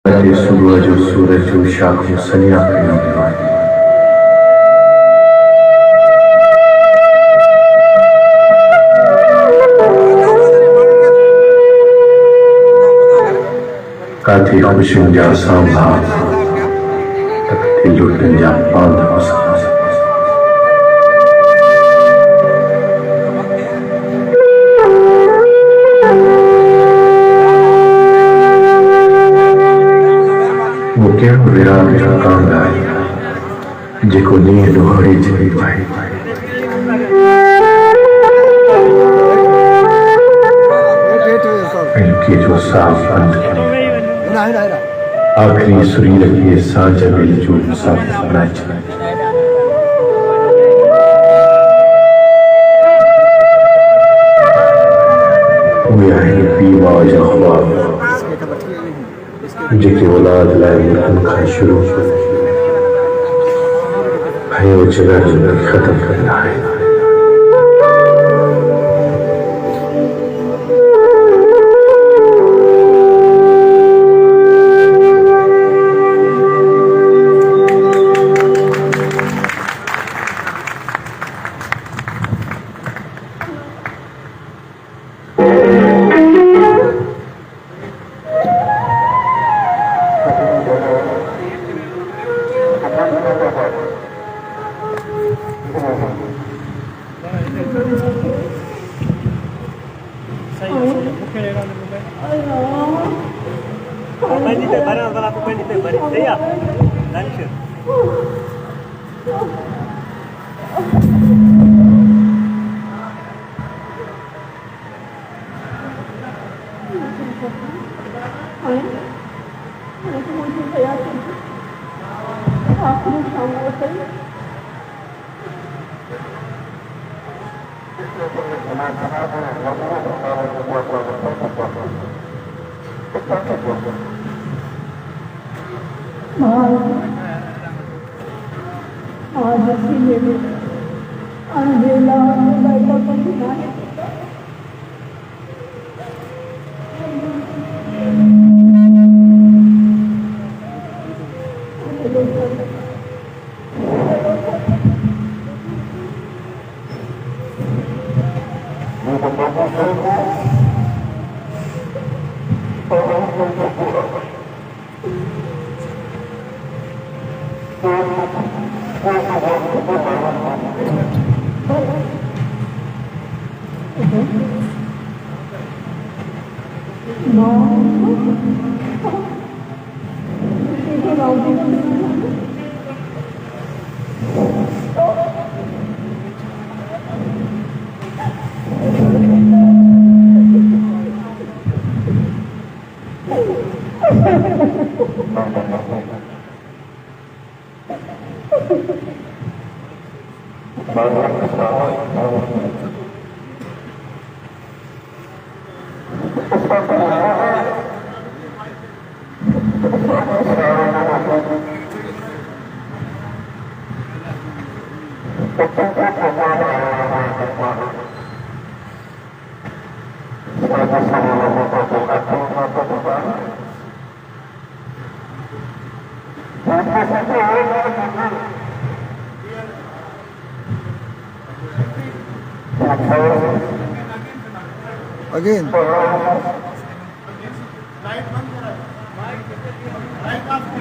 सूरज और सूरज जो शाखों सलिया खड़ी काथी खुशियों जा सांभा तकती लुटन जा पांध बसा वो क्या विराट कांदा है जिको नींद डोहरी जई भाई इनकी जो साफ अंत आखिरी शरीर के सांझ में जो सब नाच हुए हैं पीवा जख्वा जेके औलाद लाए मुल्कन का शुरू है वो जगह खत्म करना है आज इसीलिए अंधेला बैठा पड़ना है again. लाइट बंद करा, लाइट